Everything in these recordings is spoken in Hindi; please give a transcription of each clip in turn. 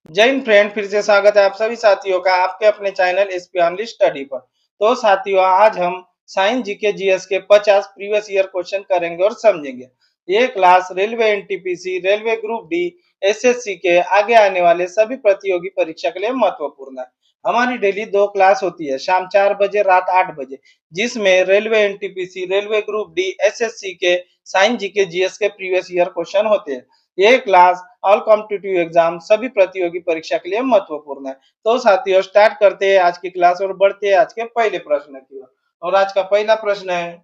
जय हिंद फ्रेंड, फिर से स्वागत है आप सभी साथियों का आपके अपने चैनल एसपी ऑनली स्टडी पर। तो साथियों, आज हम साइंस जीके जीएस के 50 प्रीवियस ईयर क्वेश्चन करेंगे और समझेंगे। ये class railway NTPC, railway group D, SSC के आगे आने वाले सभी प्रतियोगी परीक्षा के लिए महत्वपूर्ण है। हमारी डेली 2 क्लास होती है, शाम 4 बजे, रात 8 बजे, जिसमें railway NTPC, railway group D, SSC के साइंस जीके जीएस के प्रीवियस ईयर क्वेश्चन होते हैं। ये क्लास ऑल कॉम्पिटिटिव एग्जाम सभी प्रतियोगी परीक्षा के लिए महत्वपूर्ण है। तो साथियों, स्टार्ट करते हैं आज की क्लास और बढ़ते हैं आज के पहले प्रश्न की ओर। और आज का पहला प्रश्न है,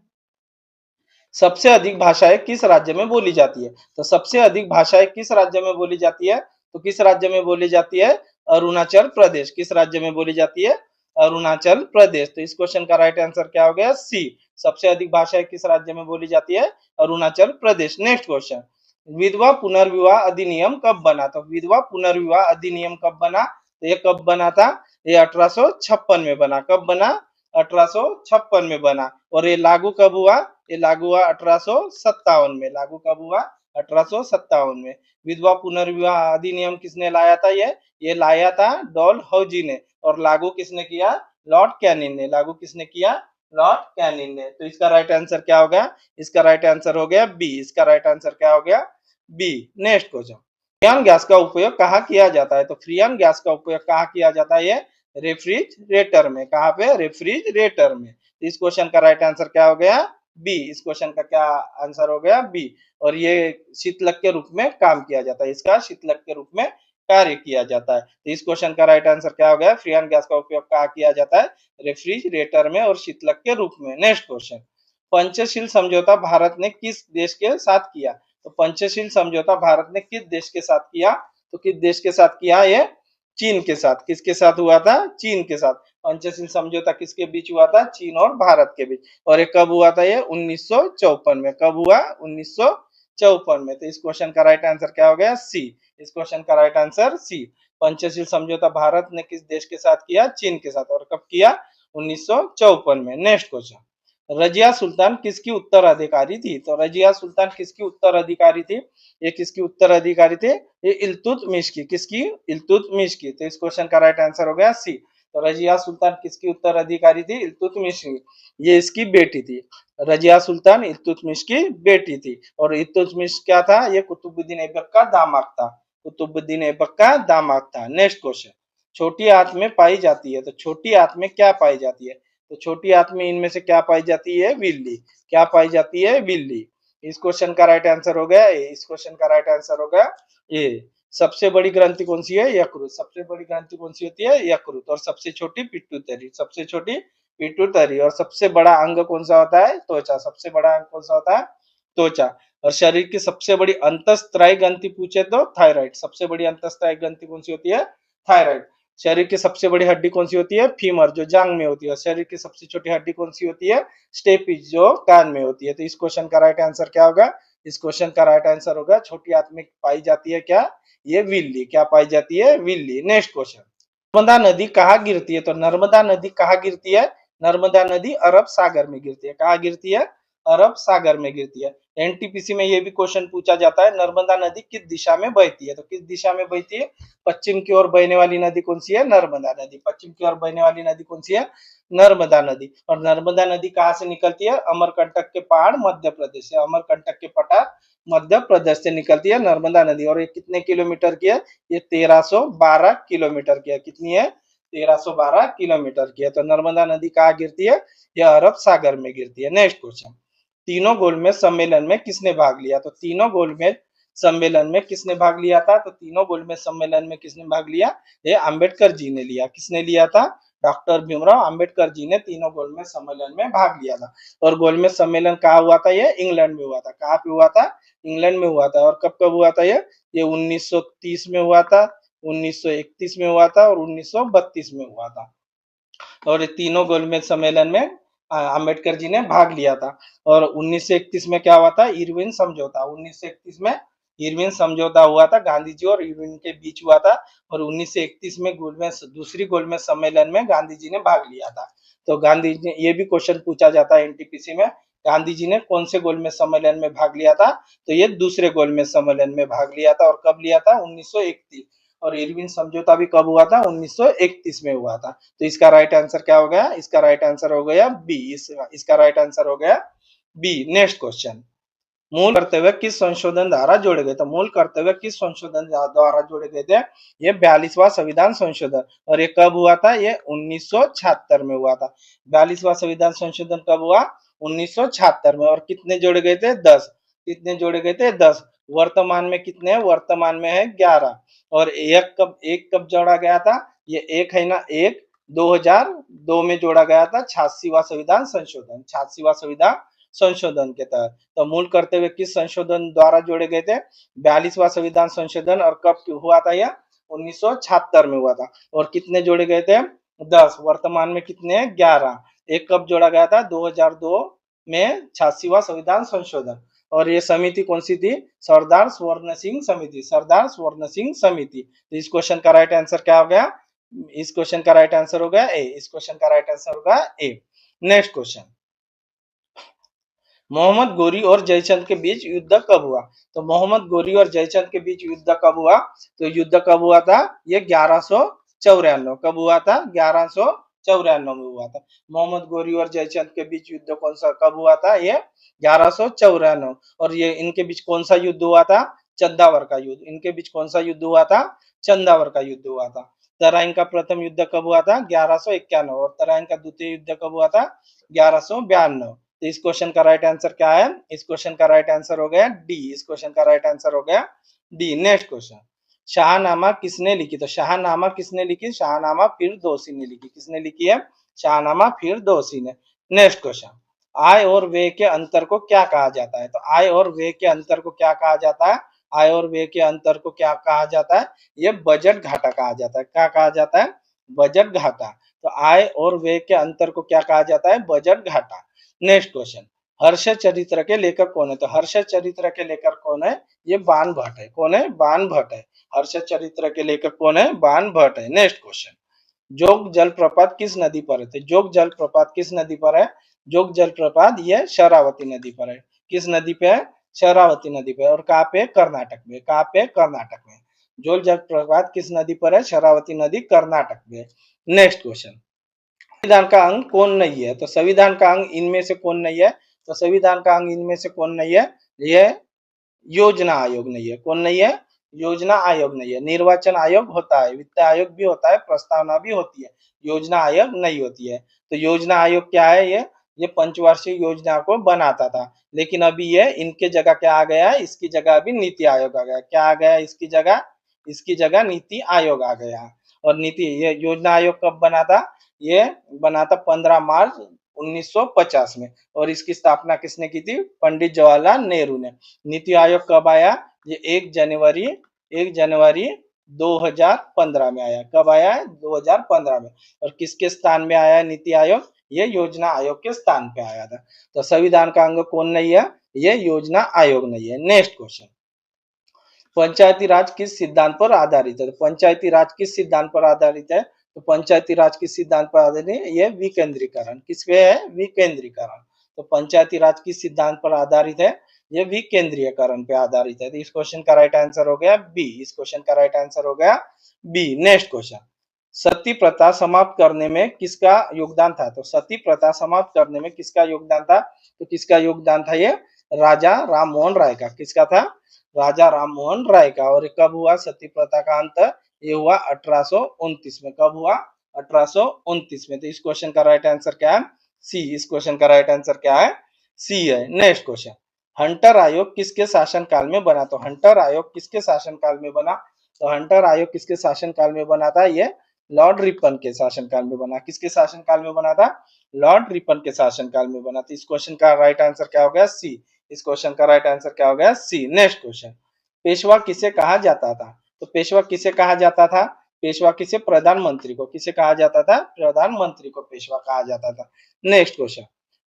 सबसे अधिक भाषाएं किस राज्य में बोली जाती है? तो सबसे अधिक भाषाएं किस राज्य में बोली जाती है? तो किस राज्य में बोली जाती है? अरुणाचल प्रदेश। किस राज्य में बोली जाती है? अरुणाचल प्रदेश। तो इस क्वेश्चन का राइट आंसर क्या हो गया? सी। सबसे अधिक भाषाएं किस राज्य में बोली जाती है? अरुणाचल प्रदेश। नेक्स्ट क्वेश्चन, विधवा पुनर्विवाह अधिनियम कब बना? तो विधवा पुनर्विवाह अधिनियम कब बना? तो ये कब बना था? ये 1856 में बना। कब बना? 1856 में बना। और ये लागू कब हुआ? ये लागू हुआ 1857 में। लागू कब हुआ? 1857 में। विधवा पुनर्विवाह अधिनियम किसने लाया था? ये लाया था डॉल हौजी ने। और लागू किसने किया? लॉर्ड कैनिंग ने। लागू किसने किया? लॉर्ड कैनिंग ने। तो इसका राइट आंसर क्या होगा? इसका राइट आंसर हो गया बी। इसका राइट आंसर क्या हो गया? B. Next question, freon gas का उपयोग कहाँ किया जाता है? तो फ्रियान गैस का उपयोग कहाँ किया जाता है? ये रेफ्रिजरेटर में। कहाँ पे? रेफ्रिजरेटर में। तो इस क्वेश्चन का राइट आंसर क्या हो गया? बी। इस क्वेश्चन का क्या आंसर हो गया? बी। और ये शीतलक के रूप में काम किया जाता है। इसका शीतलक के रूप में कार्य किया जाता है। तो इस क्वेश्चन का राइट आंसर क्या हो गया? फ्रियान गैस का उपयोग कहाँ किया जाता है? रेफ्रिजरेटर में और शीतलक के रूप में। नेक्स्ट क्वेश्चन, पंचशील समझौता भारत ने किस देश के साथ किया? तो पंचशील समझौता भारत ने किस देश के साथ किया? तो किस देश के साथ किया? ये चीन के साथ। किसके साथ हुआ था? चीन के साथ। पंचशील समझौता किसके बीच हुआ था? चीन और भारत के बीच। और ये कब हुआ था? ये 1954 में। कब हुआ? 1954 में। तो इस क्वेश्चन का राइट आंसर क्या हो गया? सी। इस क्वेश्चन का राइट आंसर सी। पंचशील समझौता भारत ने किस देश के साथ किया? चीन के साथ। और कब किया? 1954 में। नेक्स्ट क्वेश्चन, रजिया सुल्तान किसकी उत्तराधिकारी थी? तो रजिया सुल्तान किसकी उत्तराधिकारी थी? ये किसकी उत्तराधिकारी थे? ये इल्तुतमिश की। किसकी? इल्तुतमिश की। तो इस क्वेश्चन का राइट आंसर हो गया सी। तो रजिया सुल्तान किसकी उत्तराधिकारी थी? इल्तुतमिश की। ये इसकी बेटी थी। रजिया सुल्तान इल्तुतमिश की बेटी थी। और इल्तुतमिश क्या था? ये कुतुबुद्दीन ऐबक का दामाद था। कुतुबुद्दीन ऐबक का दामाद था। नेक्स्ट क्वेश्चन, छोटी आंत में पाई जाती है। तो छोटी आंत में क्या पाई जाती है? तो छोटी आंत में इनमें से क्या पाई जाती है? बिल्ली। क्या पाई जाती है? बिल्ली। इस क्वेश्चन का राइट आंसर हो गया ए। इस क्वेश्चन का राइट आंसर हो गया ए। सबसे बड़ी ग्रंथि कौन सी है? यकृत। सबसे बड़ी ग्रंथि कौन सी होती है? यकृत। और सबसे छोटी पिट्यूटरी। सबसे छोटी पिट्यूटरी। और सबसे बड़ा अंग कौन सा होता है? त्वचा। सबसे बड़ा अंग कौन सा होता है? त्वचा। और शरीर की सबसे बड़ी अंतःस्त्रायी ग्रंथि पूछे तो थायराइड। सबसे बड़ी अंतःस्त्रायी ग्रंथि कौन सी होती है? थायराइड। शरीर की सबसे बड़ी हड्डी कौन सी होती है? फीमर, जो जांग में होती है। शरीर की सबसे छोटी हड्डी कौन सी होती है? स्टेपिस, जो कान में होती है। तो इस क्वेश्चन का राइट आंसर क्या होगा? इस क्वेश्चन का राइट आंसर होगा छोटी आंत में पाई जाती है क्या? ये विल्ली। क्या पाई जाती है? विल्ली। नेक्स्ट क्वेश्चन, नर्मदा नदी कहाँ गिरती है? तो नर्मदा नदी कहाँ गिरती है? नर्मदा नदी अरब सागर में गिरती है। कहाँ गिरती है? अरब सागर में गिरती है। एनटीपीसी में ये भी क्वेश्चन पूछा जाता है, नर्मदा नदी किस दिशा में बहती है? तो किस दिशा में बहती है? पश्चिम की ओर बहने वाली नदी कौन सी है? नर्मदा नदी। पश्चिम की ओर बहने वाली नदी कौन सी है? नर्मदा नदी। और नर्मदा नदी कहाँ से निकलती है? अमरकंटक के पहाड़ मध्य प्रदेश से। अमरकंटक के पठार मध्य प्रदेश से निकलती है नर्मदा नदी। और ये कितने किलोमीटर की है? ये 1312 किलोमीटर की है। कितनी है? 1312 किलोमीटर की है। तो नर्मदा नदी कहाँ गिरती है? यह अरब सागर में गिरती है। नेक्स्ट क्वेश्चन, तीनों गोलमेज सम्मेलन में किसने भाग लिया? तो तीनों गोलमेज सम्मेलन में किसने भाग लिया था? तो तीनों गोलमेज सम्मेलन में किसने भाग लिया? ये अम्बेडकर जी ने लिया। किसने लिया था? डॉक्टर भीमराव अम्बेडकर जी ने तीनों गोलमेज सम्मेलन में भाग लिया था। और गोलमेज सम्मेलन कहाँ हुआ था? ये इंग्लैंड में हुआ था। कहाँ पे हुआ था? इंग्लैंड में हुआ था। और कब कब हुआ था? ये 1930 में हुआ था, 1931 में हुआ था और 1932 में हुआ था। और ये तीनों गोलमेज सम्मेलन में अम्बेडकर जी ने भाग लिया था। और 1931 में क्या हुआ था? इरविन समझौता। 1931 में इरविन समझौता हुआ था, गांधी जी और इरविन के बीच हुआ था। और 1931 में गोलमेज दूसरी गोलमेज सम्मेलन में गांधी जी ने भाग लिया था। तो गांधी जी, ये भी क्वेश्चन पूछा जाता है एनटीपीसी में, गांधी जी ने कौन से गोलमेज सम्मेलन में भाग लिया था? तो ये दूसरे गोलमेज सम्मेलन में भाग लिया था। और कब लिया था? 1931। और इरविन समझौता भी कब हुआ था? 1931 में हुआ था। तो इसका राइट आंसर क्या हो गया? इसका राइट आंसर हो गया बी। इसका राइट आंसर हो गया बी। नेक्स्ट क्वेश्चन, मूल कर्तव्य किस संशोधन द्वारा जोड़े गए? तो मूल कर्तव्य किस संशोधन द्वारा जोड़े गए थे? ये 42वां संविधान संशोधन। और ये कब हुआ था? ये 1976 में हुआ था। 42वां संविधान संशोधन कब हुआ? 1976 में। और कितने जोड़े गए थे? 10। कितने जोड़े गए थे? 10। वर्तमान में कितने हैं? वर्तमान में है 11। और एक कब जोड़ा गया था? ये एक है ना, एक 2002 में जोड़ा गया था, 86वां संविधान संशोधन, 86वां संविधान संशोधन के तहत। तो मूल कर्तव्य किस संशोधन द्वारा जोड़े गए थे? 42वां संविधान संशोधन। और कब हुआ था यह? 1976 में हुआ था। और कितने जोड़े गए थे? 10। वर्तमान में कितने हैं? 11। एक कब जोड़ा गया था? 2002 में 86वां संविधान संशोधन। और ये समिति कौन सी थी? सरदार स्वर्ण सिंह समिति, सरदार स्वर्ण सिंह समिति। तो इस क्वेश्चन का राइट आंसर क्या हो गया? इस क्वेश्चन का राइट आंसर हो गया ए। इस क्वेश्चन का राइट आंसर होगा ए। नेक्स्ट क्वेश्चन, मोहम्मद गोरी और जयचंद के बीच युद्ध कब हुआ? तो मोहम्मद गोरी और जयचंद के बीच युद्ध कब हुआ? तो युद्ध कब हुआ था? ये 1194। कब हुआ था? 1194 में हुआ था। मोहम्मद गोरी और जयचंद के बीच युद्ध कौन सा कब हुआ था? ये 1194। और ये इनके बीच कौन सा युद्ध हुआ था? चंदावर का युद्ध। इनके बीच कौन सा युद्ध हुआ था? चंदावर का युद्ध हुआ था। तराइन का प्रथम युद्ध कब हुआ था? 1191। और तराइन का द्वितीय युद्ध कब हुआ था? 1192। तो इस क्वेश्चन का राइट आंसर क्या है? इस क्वेश्चन का राइट आंसर हो गया डी। इस क्वेश्चन का राइट आंसर हो गया डी। नेक्स्ट क्वेश्चन, शाहनामा किसने लिखी? तो शाहनामा किसने लिखी? शाहनामा फिरदौसी ने लिखी। किसने लिखी है? शाहनामा फिरदौसी ने। नेक्स्ट क्वेश्चन, आय और व्यय के अंतर को क्या कहा जाता है? तो आय और व्यय के अंतर को क्या कहा जाता है? आय और व्यय के अंतर को क्या कहा जाता है? ये बजट घाटा कहा जाता है। क्या कहा जाता है? बजट घाटा। तो आय और व्यय के अंतर को क्या कहा जाता है? बजट घाटा। नेक्स्ट क्वेश्चन, हर्ष चरित्र के लेखक कौन है? तो हर्ष चरित्र के लेखक कौन है? ये बाण भट्ट है। कौन है? बाण भट्ट है। हर्ष चरित्र के लेखक कौन है? बाण भट्ट है। नेक्स्ट क्वेश्चन, जोग जलप्रपात किस नदी पर है? तो जोग जलप्रपात किस नदी पर है? जोग जलप्रपात ये शरावती नदी पर है। किस नदी पे है? शरावती नदी पे। और कहाँ पे? कर्नाटक में। कहाँ पे? कर्नाटक में। जोग जलप्रपात किस नदी पर है? शरावती नदी, कर्नाटक में। नेक्स्ट क्वेश्चन, संविधान का अंग कौन नहीं है? तो संविधान का अंग इनमें से कौन नहीं है? तो संविधान का अंग इनमें से कौन नहीं है? यह योजना आयोग नहीं है। कौन नहीं है? योजना आयोग नहीं है। निर्वाचन आयोग होता है, वित्त आयोग भी होता है, प्रस्तावना भी होती है, योजना आयोग नहीं होती है। तो योजना आयोग क्या है? ये पंचवार्षिक योजना को बनाता था। लेकिन अभी ये इनके जगह क्या आ गया है? इसकी जगह अभी नीति आयोग आ गया। क्या आ गया इसकी जगह? इसकी जगह नीति आयोग आ गया। और ये योजना आयोग कब बना था? ये बना था 15 मार्च 1950 में। और इसकी स्थापना किसने की थी? पंडित जवाहरलाल नेहरू ने। नीति आयोग कब आया? ये 1 जनवरी 2015 में आया। कब आया है? 2015 में। और किसके स्थान में आया है नीति आयोग? ये योजना आयोग के स्थान पे आया था। तो संविधान का अंग कौन नहीं है? ये योजना आयोग नहीं है। नेक्स्ट क्वेश्चन, पंचायती राज किस सिद्धांत पर आधारित है? तो पंचायती राज किस सिद्धांत पर आधारित है? तो पंचायती राज किस सिद्धांत पर आधारित है? ये विकेंद्रीकरण। किस पे है? विकेंद्रीकरण। तो पंचायती राज किस सिद्धांत पर आधारित है? ये विकेंद्रीयकरण पे आधारित है। तो इस क्वेश्चन का राइट आंसर हो गया बी। इस क्वेश्चन का राइट आंसर हो गया बी। नेक्स्ट क्वेश्चन, सती प्रथा समाप्त करने में किसका योगदान था? तो सती प्रथा समाप्त करने में किसका योगदान था? तो किसका योगदान था? ये राजा राम मोहन राय का। किसका था? राजा राम मोहन राय का। और कब हुआ सती प्रथा का अंत? ये हुआ 1829 में। कब हुआ? 1829 में। तो इस क्वेश्चन का राइट आंसर क्या है? सी। इस क्वेश्चन का राइट आंसर क्या है? सी है। नेक्स्ट क्वेश्चन, हंटर आयोग किसके शासन काल में बना? तो हंटर आयोग किसके शासन काल में बना? तो हंटर आयोग किसके शासन काल में बना था? ये लॉर्ड रिपन के शासन काल में बना। किसके शासन काल में बना था? लॉर्ड रिपन के शासन काल में बना। तो इस क्वेश्चन का राइट आंसर क्या हो गया? सी। इस क्वेश्चन का राइट आंसर क्या हो गया? सी। नेक्स्ट क्वेश्चन, पेशवा किसे कहा जाता था? तो पेशवा किसे कहा जाता था? पेशवा किसे? प्रधानमंत्री को। किसे कहा जाता था? प्रधानमंत्री को पेशवा कहा जाता था। नेक्स्ट क्वेश्चन,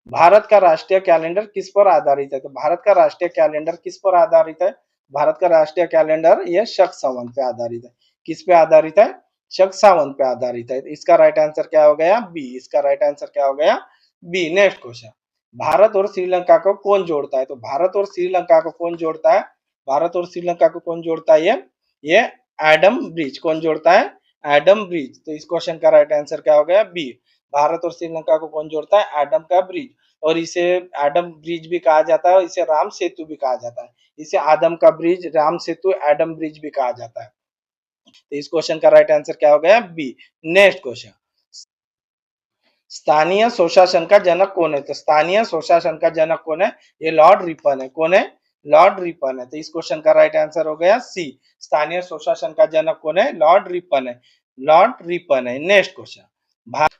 भारत का राष्ट्रीय कैलेंडर किस पर आधारित है? तो भारत का राष्ट्रीय कैलेंडर किस पर आधारित है? भारत का राष्ट्रीय कैलेंडर यह शक संवत पे आधारित है। किस पे आधारित है? शक संवत पे आधारित है। इसका राइट आंसर क्या हो गया? बी। इसका राइट आंसर क्या हो गया? बी। नेक्स्ट क्वेश्चन, भारत और श्रीलंका को कौन जोड़ता है? तो भारत और श्रीलंका को कौन जोड़ता है? भारत और श्रीलंका को कौन जोड़ता है? ये एडम ब्रिज। कौन जोड़ता है? Adam bridge. तो इस क्वेश्चन का राइट आंसर क्या हो गया? बी। भारत और श्रीलंका को कौन जोड़ता है? एडम का ब्रिज। और इसे एडम ब्रिज भी कहा जाता है, इसे राम सेतु भी कहा जाता है। इसे आदम का bridge, Ram Setu, Adam bridge भी कहा जाता है। तो इस क्वेश्चन का राइट आंसर क्या हो गया? बी। नेक्स्ट क्वेश्चन, स्थानीय स्वशासन का जनक कौन है? तो स्थानीय स्वशासन का जनक कौन है? ये लॉर्ड रिपन है। कौन है? लॉर्ड रिपन है। तो इस क्वेश्चन का राइट आंसर हो गया सी। स्थानीय स्वशासन का जनक कौन है? लॉर्ड रिपन है। लॉर्ड रिपन है। Next question,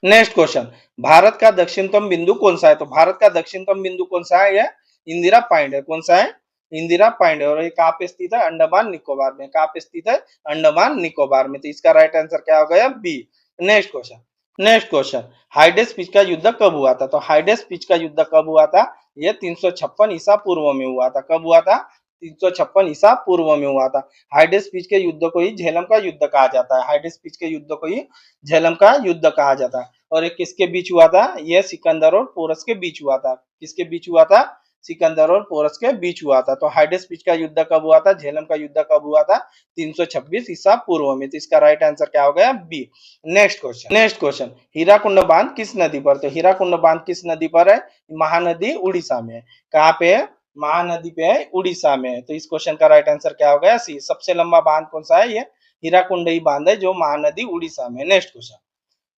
next question, Bharat का दक्षिणतम बिंदु कौन सा है? तो भारत का दक्षिणतम बिंदु कौन सा है? यह इंदिरा पॉइंट है। कौन सा है? इंदिरा पॉइंट है। और ये कहाँ पे स्थित है? अंडमान निकोबार में। कहाँ पे स्थित है? अंडमान निकोबार में। तो इसका राइट आंसर क्या हो गया? B. Next question, next question, Hydaspes का युद्ध कब हुआ था? तो हाइडेस पिच का युद्ध कब हुआ था? यह 356 ईसा पूर्व में हुआ था। कब हुआ था? 356 ईसा पूर्व में हुआ था। हाइडेस पिच के युद्ध को ही झेलम का युद्ध कहा जाता है। हाइडेस पिच के युद्ध को ही झेलम का युद्ध कहा जाता है। और ये किसके बीच हुआ था? यह सिकंदर और पोरस के बीच हुआ था। किसके बीच हुआ था? सिकंदर और पोरस के बीच हुआ था। तो हाइडेस पिच का युद्ध कब हुआ था? झेलम का युद्ध कब हुआ था? 326 ईसा पूर्व में। तो इसका राइट आंसर क्या हो गया? B. Next question, next question, Hirakud बांध किस नदी पर? तो हीराकुंड बांध किस नदी पर है? महानदी उड़ीसा में है। कहाँ पे है? महानदी पे है, उड़ीसा में है। तो इस क्वेश्चन का राइट आंसर क्या हो गया? सी। सबसे लंबा बांध कौन सा है? ये हीराकुंड बांध है, जो महानदी उड़ीसा में। नेक्स्ट क्वेश्चन,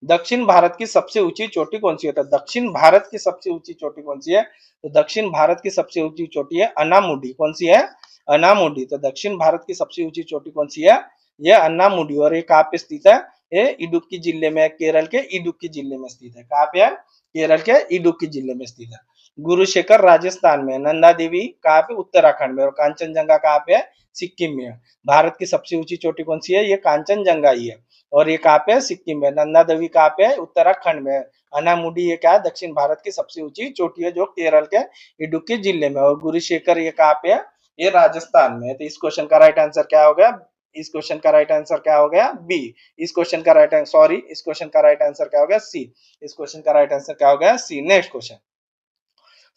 दक्षिण भारत की सबसे ऊंची चोटी कौन सी है? तो दक्षिण भारत की सबसे ऊंची चोटी कौन सी है? तो दक्षिण भारत की सबसे ऊंची चोटी है अनामुडी। कौन सी है? अनामुडी। तो दक्षिण भारत की सबसे ऊंची चोटी कौन सी है? यह अनामुडी। और ये कहाँ पे स्थित है? ये इडुक्की जिले में, केरल के इडुक्की जिले में स्थित है। कहाँ पे है? केरल के इडुक्की जिले में स्थित है। गुरुशेखर राजस्थान में, नंदा देवी कहाँ पे? उत्तराखंड में। और कांचनजंगा कहाँ पे है? सिक्किम में। भारत की सबसे ऊंची चोटी कौन सी है? ये कांचनजंगा ही है। और ये कहाँ पे है? सिक्किम में। नंदा देवी कहाँ पे है? उत्तराखंड में। अनामुडी ये क्या है? दक्षिण भारत की सबसे ऊंची चोटी है, जो केरल के इडुक्की जिले में। और गुरुशेखर ये कहाँ पे है? ये राजस्थान में है। तो इस क्वेश्चन का राइट आंसर क्या हो गया? इस क्वेश्चन का राइट आंसर क्या हो गया? बी। इस क्वेश्चन का राइट आंसर, सॉरी, इस क्वेश्चन का राइट आंसर क्या हो गया? सी। इस क्वेश्चन का राइट आंसर क्या हो गया? सी। नेक्स्ट क्वेश्चन,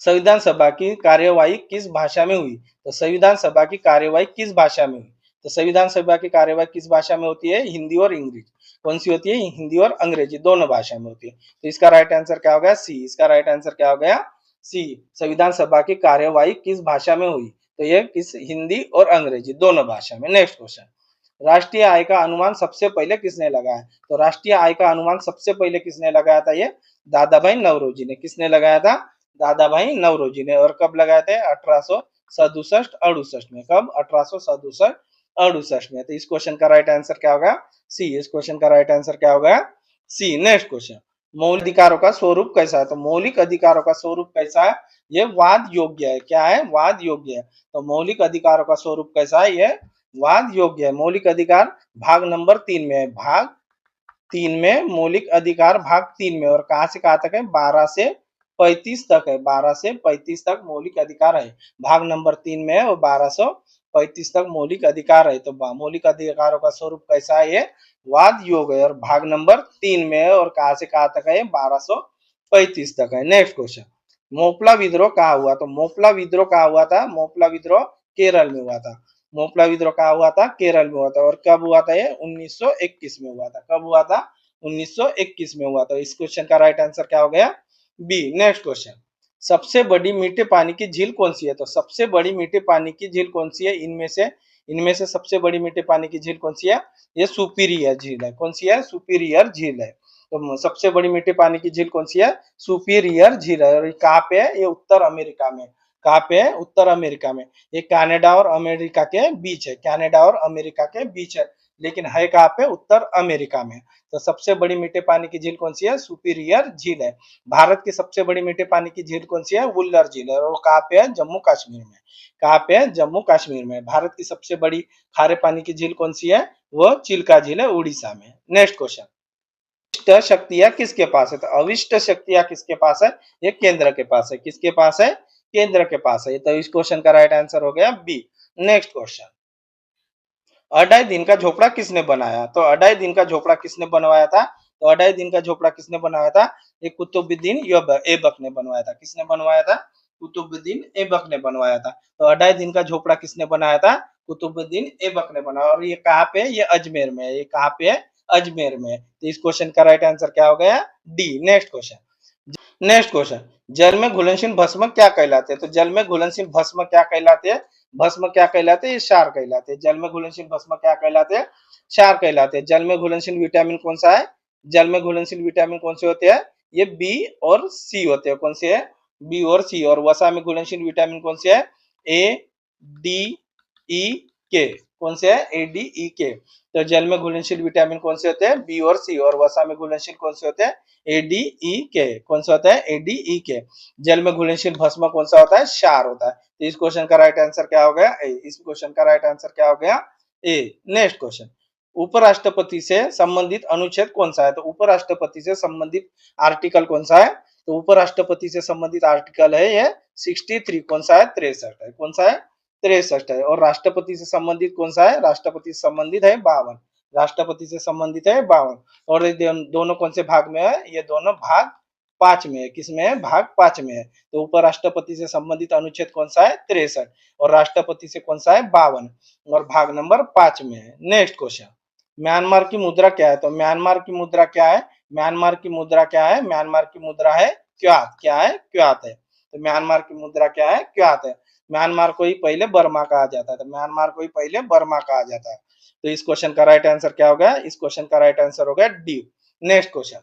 संविधान सभा की कार्यवाही किस भाषा में हुई? तो संविधान सभा की कार्यवाही किस भाषा में हुई? तो संविधान सभा की कार्यवाही किस भाषा में होती है? हिंदी और इंग्लिश। कौन सी होती है? हिंदी और अंग्रेजी, दोनों भाषा में होती है। तो इसका राइट आंसर क्या हो गया? सी। इसका राइट आंसर क्या हो गया? सी। संविधान सभा की कार्यवाही किस भाषा में हुई? तो ये किस, हिंदी और अंग्रेजी, दोनों भाषा में। नेक्स्ट क्वेश्चन, राष्ट्रीय आय का अनुमान सबसे पहले किसने लगाया? तो राष्ट्रीय आय का अनुमान सबसे पहले किसने लगाया था? ये दादा भाई नौरोजी ने। किसने लगाया था? दादा भाई नौरोजी ने। और कब लगाए थे? 1867-68 में। कब? 1867-68 में। तो इस क्वेश्चन का राइट आंसर क्या होगा? सी। इस क्वेश्चन का राइट आंसर क्या होगा? सी। नेक्स्ट क्वेश्चन, मौलिक अधिकारों का स्वरूप कैसा है? तो मौलिक अधिकारों का स्वरूप कैसा है? ये वाद योग्य है। क्या है? वाद योग्य है। तो मौलिक अधिकारों का स्वरूप कैसा है? ये वाद योग्य है। मौलिक अधिकार भाग नंबर 3 में है। भाग 3 में मौलिक अधिकार, भाग 3 में। और कहां से कहां तक है? 12 से 35 तक है। 12 से 35 तक मौलिक अधिकार है, भाग नंबर 3 में है। और 1235 तक मौलिक अधिकार है। तो मौलिक अधिकारों का स्वरूप कैसा है? ये वाद योग है। और भाग नंबर 3 में है। और कहां से कहां तक है? 1235 तक है। नेक्स्ट क्वेश्चन, मोपला विद्रोह कहाँ हुआ? तो मोपला विद्रोह कहाँ हुआ था? मोपला विद्रोह केरल में हुआ था। मोपला विद्रोह कहाँ हुआ था? केरल में हुआ था। और कब हुआ था? ये 1921 में हुआ था। कब हुआ था? 1921 में हुआ था। इस क्वेश्चन का राइट आंसर क्या हो गया? बी। नेक्स्ट क्वेश्चन, सबसे बड़ी मीठे पानी की झील कौन सी है? तो सबसे बड़ी मीठे पानी की झील कौन सी है? इनमें से सबसे बड़ी मीठे पानी की झील कौन सी है? ये सुपीरियर झील है। कौन सी है? सुपीरियर झील है। तो सबसे बड़ी मीठे पानी की झील कौन सी है? सुपीरियर झील है। और ये कहाँ पे है? ये उत्तर अमेरिका में। कहाँ पे है? उत्तर अमेरिका में। ये कनाडा और अमेरिका के बीच है। कनाडा और अमेरिका के बीच है, लेकिन है कहाँ पे? उत्तर अमेरिका में। तो सबसे बड़ी मीठे पानी की झील कौन सी है? सुपीरियर झील है। भारत की सबसे बड़ी मीठे पानी की झील कौन सी है? वुल्लर झील है। और वो कहाँ पे है? जम्मू कश्मीर में। कहाँ पे है? जम्मू कश्मीर में। भारत की सबसे बड़ी खारे पानी की झील कौन सी है? वो चिल्का झील है, उड़ीसा में। नेक्स्ट क्वेश्चन, अविष्ट शक्तियां किसके पास है? तो अविष्ट शक्तियां किसके पास है? ये केंद्र के पास है। किसके पास है? केंद्र के पास है। तो इस क्वेश्चन का राइट आंसर हो गया बी। नेक्स्ट क्वेश्चन, अढ़ाई दिन का झोपड़ा किसने बनाया? तो अढ़ाई दिन का झोपड़ा किसने बनवाया था? तो अढ़ाई दिन का झोपड़ा किसने बनवाया था? ये कुतुबुद्दीन ऐबक ने बनवाया था। किसने बनवाया था? कुतुबुद्दीन ऐबक ने बनवाया था। तो अढ़ाई दिन का झोपड़ा किसने बनाया था? कुतुबुद्दीन ऐबक ने बनाया। और ये कहाँ पे है? ये अजमेर में है। ये कहाँ पे है? अजमेर में है। तो इस क्वेश्चन का राइट आंसर क्या हो गया? D. Next question. Next question, जल में घुलनशील भस्म क्या कहलाते हैं? तो जल में घुलनशील भस्म क्या कहलाते हैं? भस्म क्या कहलाते हैं? ये क्षार कहलाते हैं। जल में घुलनशील भस्म क्या कहलाते हैं? क्षार कहलाते हैं। जल में घुलनशील विटामिन कौन सा है? जल में घुलनशील विटामिन कौन से होते हैं? ये बी और सी होते हैं। कौन से है? बी और सी। और वसा में घुलनशील विटामिन कौन से है? ए, डी, ई, के। कौन से है? ए, डी, ई, के। तो जल में घुलनशील विटामिन कौन से होते हैं? बी और सी। और वसा में घुलनशील कौन से होते हैं? ए, डी, ई, के। कौन सा होता है? ए, डी, ई, के। जल में घुलनशील भस्म कौन सा होता है? क्षार होता है। तो इस क्वेश्चन का राइट आंसर क्या हो गया? ए। इस क्वेश्चन का राइट आंसर क्या हो गया? ए। नेक्स्ट क्वेश्चन, उपराष्ट्रपति से संबंधित अनुच्छेद कौन सा है? तो उपराष्ट्रपति से संबंधित आर्टिकल कौन सा है? तो उपराष्ट्रपति से संबंधित आर्टिकल है ये 63। कौन सा है? 63 है। कौन सा है? 63 है। और राष्ट्रपति से संबंधित कौन सा है? राष्ट्रपति से संबंधित है 52। राष्ट्रपति से संबंधित है 52। और ये दोनों कौन से भाग में है? ये दोनों भाग 5 में है। किसमें है? भाग 5 में है। तो उपराष्ट्रपति से संबंधित अनुच्छेद कौन सा है? 63। और राष्ट्रपति से कौन सा है? 52। और भाग नंबर 5 में है। नेक्स्ट क्वेश्चन, म्यांमार की मुद्रा क्या है? तो म्यांमार की मुद्रा क्या है? म्यांमार की मुद्रा क्या है? म्यांमार की मुद्रा है क्यात। क्या है? क्यात है। तो म्यांमार की मुद्रा क्या है? क्यात है। म्यांमार को ही पहले बर्मा कहा जाता था। म्यांमार को ही पहले बर्मा कहा जाता है। तो इस क्वेश्चन का राइट आंसर क्या हो गया? इस क्वेश्चन का राइट आंसर हो गया डी। नेक्स्ट क्वेश्चन,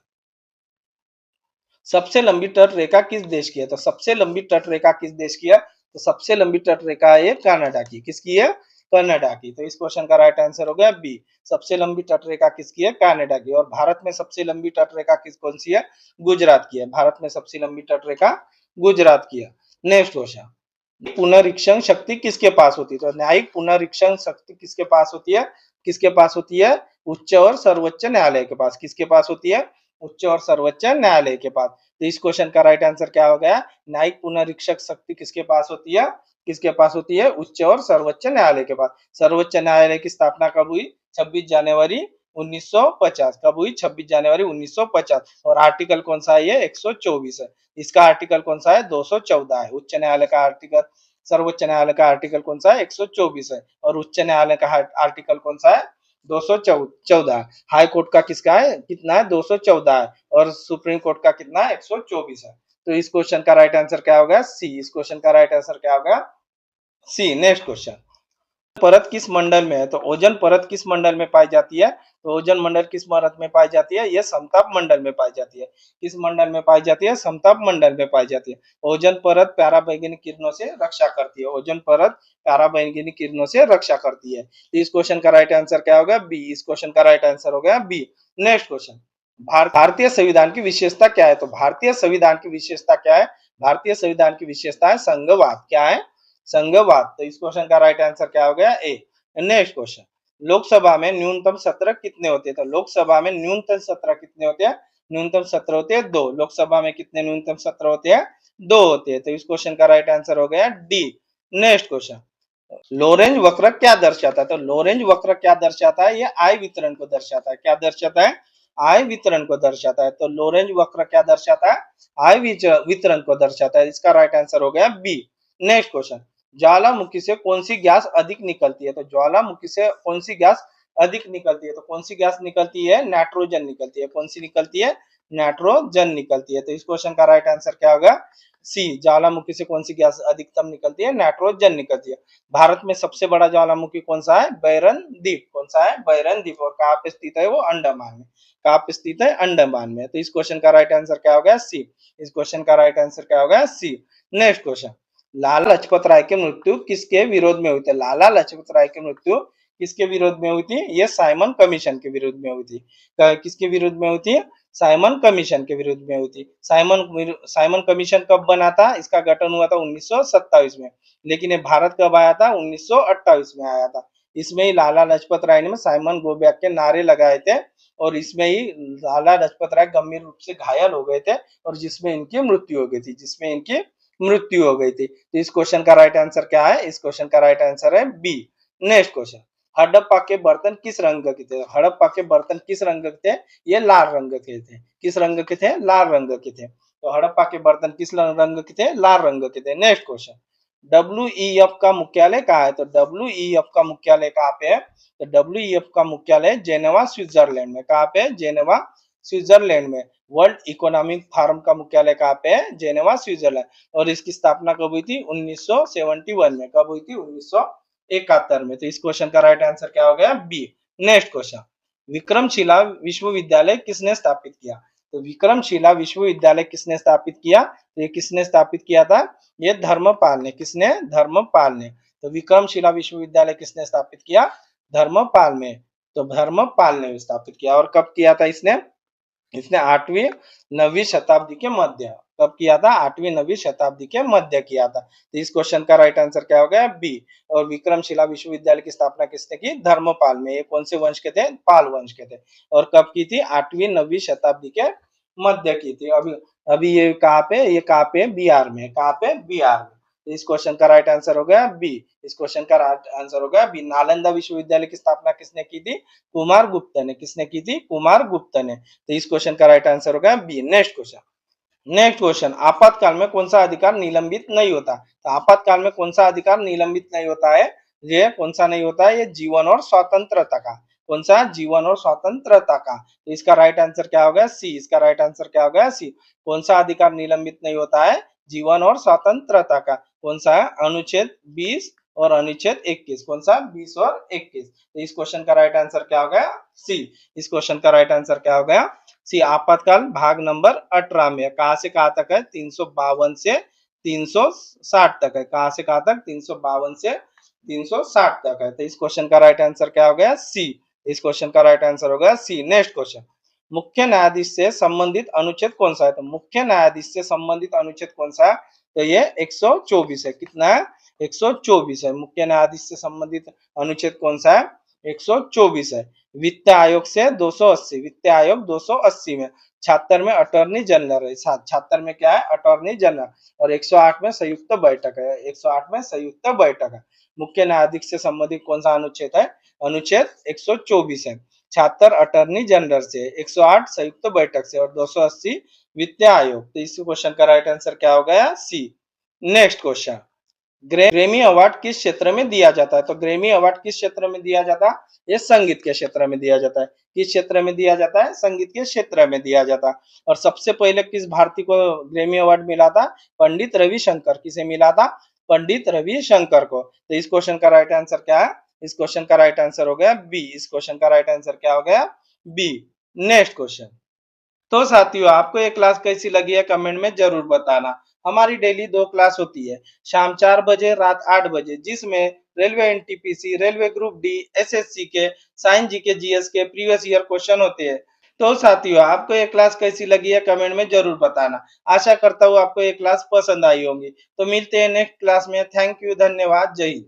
सबसे लंबी तट रेखा किस देश की है? तो सबसे लंबी तट रेखा किस देश की है? तो सबसे लंबी तट रेखा है कनाडा की। किसकी है? कनाडा की। तो इस क्वेश्चन का राइट आंसर हो गया बी। सबसे लंबी तट रेखा किसकी है? कनाडा की। और भारत में सबसे लंबी तट रेखा किस कौन सी है? गुजरात की है। भारत में सबसे लंबी तट रेखा गुजरात की है। नेक्स्ट क्वेश्चन, पुनरीक्षण शक्ति किसके पास होती है? तो न्यायिक पुनरीक्षण शक्ति किसके पास होती है? किसके पास होती है? उच्च और सर्वोच्च न्यायालय के पास। किसके पास होती है? उच्च और सर्वोच्च न्यायालय के पास। तो इस क्वेश्चन का राइट आंसर क्या हो गया? न्यायिक पुनरीक्षक शक्ति किसके पास होती है? किसके पास होती है? उच्च और सर्वोच्च न्यायालय के पास। सर्वोच्च न्यायालय की स्थापना कब हुई? 26 जनवरी 1950। कब हुई? 26 जनवरी 1950। और आर्टिकल कौन सा है? ये 124 है। इसका आर्टिकल कौन सा है? 214 है। उच्च न्यायालय का आर्टिकल, सर्वोच्च न्यायालय का आर्टिकल कौन सा है? 124 है। और उच्च न्यायालय का आर्टिकल कौन सा है? 214। हाई कोर्ट का किसका है? कितना है? 214 है। और सुप्रीम कोर्ट का कितना है? 124 है। तो इस क्वेश्चन का राइट आंसर क्या होगा? सी। इस क्वेश्चन का राइट आंसर क्या होगा? सी। नेक्स्ट क्वेश्चन, परत किस मंडल में है? तो ओजोन परत किस मंडल में पाई जाती है? तो ओजोन मंडल किस परत में पाई जाती है? यह समताप मंडल में पाई जाती है। किस मंडल में पाई जाती है? समताप मंडल में पाई जाती है। ओजोन परत पराबैंगनी किरणों से रक्षा करती है। ओजोन परत पराबैंगनी किरणों से रक्षा करती है। इस क्वेश्चन का राइट आंसर क्या होगा? बी। इस क्वेश्चन का राइट आंसर हो गया बी। नेक्स्ट क्वेश्चन, भारतीय संविधान की विशेषता क्या है? तो भारतीय संविधान की विशेषता क्या है? भारतीय संविधान की विशेषता है संघवाद। क्या है? संघवाद। तो इस क्वेश्चन का राइट आंसर क्या हो गया? ए। नेक्स्ट क्वेश्चन, लोकसभा में न्यूनतम सत्र कितने होते हैं? तो लोकसभा में न्यूनतम सत्र कितने होते हैं? न्यूनतम सत्र होते हैं 2। लोकसभा में कितने न्यूनतम सत्र होते हैं? 2 होते हैं। तो इस क्वेश्चन का राइट आंसर हो गया डी। नेक्स्ट क्वेश्चन, लोरेंज वक्र क्या दर्शाता है? तो लोरेंज वक्र क्या दर्शाता है? ये आय वितरण को दर्शाता है। क्या दर्शाता है? आय वितरण को दर्शाता है। तो लोरेंज वक्र क्या दर्शाता है? आय वितरण को दर्शाता है। इसका राइट आंसर हो गया बी। नेक्स्ट क्वेश्चन, ज्वालामुखी से कौन सी गैस अधिक निकलती है? तो ज्वालामुखी से कौन सी गैस अधिक निकलती है? तो कौन सी गैस निकलती है? नाइट्रोजन निकलती है। कौन सी निकलती है? नाइट्रोजन निकलती है। तो इस क्वेश्चन का राइट आंसर क्या होगा? सी। ज्वालामुखी से कौन सी गैस अधिकतम निकलती है? नाइट्रोजन निकलती है। भारत में सबसे बड़ा ज्वालामुखी कौन सा है? बैरन द्वीप। कौन सा है? बैरन द्वीप। और कहाँ पे स्थित है वो? अंडमान में। कहाँ पे स्थित है? अंडमान में। तो इस क्वेश्चन का राइट आंसर क्या होगा? सी। इस क्वेश्चन का राइट आंसर क्या होगा? सी। नेक्स्ट क्वेश्चन, लाला लाजपत राय की मृत्यु किसके विरोध में हुई थी? लाला लाजपत राय की मृत्यु किसके विरोध में हुई थी? ये साइमन कमीशन के विरोध में हुई थी। किसके विरोध में हुई थी? साइमन कमीशन के विरुद्ध में हुई थी। साइमन कमीशन कब बना था? इसका गठन हुआ था 1927 में। लेकिन ये भारत कब आया था? 1928 में आया था। इसमें ही लाला लाजपत राय ने साइमन गो बैक के नारे लगाए थे। और इसमें ही लाला लाजपत राय गंभीर रूप से घायल हो गए थे। और जिसमें इनकी मृत्यु हो गई थी। जिसमें इनकी मृत्यु हो गई थी। तो इस क्वेश्चन का राइट आंसर क्या है? इस क्वेश्चन का राइट आंसर है बी। नेक्स्ट क्वेश्चन, हड़प्पा के बर्तन किस रंग के थे? हड़प्पा के बर्तन किस रंग के थे? ये लाल रंग के थे। किस रंग के थे? लाल रंग के थे। तो हड़प्पा के बर्तन किस रंग के थे? लाल रंग के थे। नेक्स्ट क्वेश्चन, WEF का मुख्यालय कहाँ है? तो WEF का मुख्यालय कहाँ पे है? तो WEF का मुख्यालय जेनेवा स्विट्जरलैंड में। कहाँ पे? जेनेवा स्विट्जरलैंड में। वर्ल्ड इकोनॉमिक फोरम का मुख्यालय कहाँ पे है? Geneva Switzerland. और इसकी स्थापना कब हुई थी? 1971 में। कब हुई थी? 1971 में। तो इस क्वेश्चन का राइट आंसर क्या हो गया? बी। नेक्स्ट क्वेश्चन, विक्रमशिला विश्वविद्यालय किसने स्थापित किया? तो विक्रमशिला विश्वविद्यालय किसने स्थापित किया? तो ये किसने स्थापित किया था? ये धर्मपाल ने। किसने? धर्मपाल ने। तो विक्रमशिला विश्वविद्यालय किसने स्थापित किया? धर्मपाल ने। तो धर्मपाल ने स्थापित किया। और कब किया था इसने? इसने 8वीं 9वीं शताब्दी के मध्य। कब किया था? 8वीं 9वीं शताब्दी के मध्य किया था। तो इस क्वेश्चन का राइट आंसर क्या हो गया? बी। और विक्रमशिला विश्वविद्यालय की स्थापना किसने की? धर्मपाल में। ये कौन से वंश के थे? पाल वंश के थे। और कब की थी? 8वीं 9वीं शताब्दी के मध्य की थी। अभी अभी ये कहाँ पे? ये कहाँ पे? बिहार में। कहाँ पे? बिहार में। तो इस क्वेश्चन का राइट आंसर हो गया बी। इस क्वेश्चन का राइट आंसर हो गया बी। नालंदा विश्वविद्यालय की स्थापना किसने की थी? कुमार गुप्त ने। किसने की थी? कुमार गुप्त ने। तो इस क्वेश्चन का राइट आंसर हो गया बी। नेक्स्ट क्वेश्चन, आपातकाल में कौन सा अधिकार निलंबित नहीं होता? तो आपातकाल में कौन सा अधिकार निलंबित नहीं होता है? ये कौन सा नहीं होता है? ये जीवन और स्वतंत्रता का। कौन सा? जीवन और स्वतंत्रता का। तो इसका राइट आंसर क्या होगा? सी। इसका राइट आंसर क्या होगा? सी। कौन सा अधिकार निलंबित नहीं होता है? जीवन और स्वतंत्रता का। कौन सा है? अनुच्छेद 20 और अनुच्छेद 21। कौन सा? 20 और 21। तो इस क्वेश्चन का राइट आंसर क्या हो गया? सी। इस क्वेश्चन का राइट आंसर क्या हो गया? सी। आपातकाल भाग नंबर 18 में। कहां से कहां तक है? 352 से 360 तक है। कहां से कहां तक? 352 से 360 तक है। तो इस क्वेश्चन का राइट आंसर क्या हो गया? सी। इस क्वेश्चन का राइट आंसर हो गया सी। नेक्स्ट क्वेश्चन, मुख्य न्यायाधीश से संबंधित अनुच्छेद कौन सा है? तो मुख्य न्यायाधीश से संबंधित अनुच्छेद कौन सा है? तो ये 124 है। कितना है? 124 है। मुख्य न्यायाधीश से संबंधित अनुच्छेद कौन सा है? 124 है। वित्त आयोग से 280। वित्त आयोग 280 में। 76 में अटॉर्नी जनरल है। 76 में क्या है? Attorney general. और 108 में संयुक्त बैठक है। 108 में संयुक्त बैठक है। मुख्य न्यायाधीश से संबंधित कौन सा अनुच्छेद है? अनुच्छेद 124 है। 76 अटॉर्नी जनरल से, 108 संयुक्त बैठक से और 280 वित्त आयोग। तो इस क्वेश्चन का राइट आंसर क्या हो गया? सी। नेक्स्ट क्वेश्चन, ग्रैमी अवार्ड किस क्षेत्र में दिया जाता है? तो ग्रैमी अवार्ड किस क्षेत्र में दिया जाता है? ये संगीत के क्षेत्र में दिया जाता है। किस क्षेत्र में दिया जाता है? संगीत के क्षेत्र में दिया जाता है। और सबसे पहले किस भारतीय को ग्रैमी अवार्ड मिला था? पंडित रविशंकर। किसे मिला था? पंडित रविशंकर को। तो इस क्वेश्चन का राइट आंसर क्या है? इस क्वेश्चन का राइट आंसर हो गया बी। इस क्वेश्चन का राइट आंसर क्या हो गया? बी। नेक्स्ट क्वेश्चन, तो साथियों आपको ये क्लास कैसी लगी है कमेंट में जरूर बताना। हमारी डेली 2 क्लास होती है, शाम 4 बजे, रात 8 बजे, जिसमें railway NTPC, railway group D, SSC के, साइंस जीके जीएस के प्रीवियस ईयर क्वेश्चन होते हैं। तो साथियों आपको ये क्लास कैसी लगी है कमेंट में जरूर बताना। आशा करता हूँ आपको ये क्लास पसंद आई होंगी। तो मिलते हैं नेक्स्ट क्लास में। थैंक यू, धन्यवाद, जय हिंद।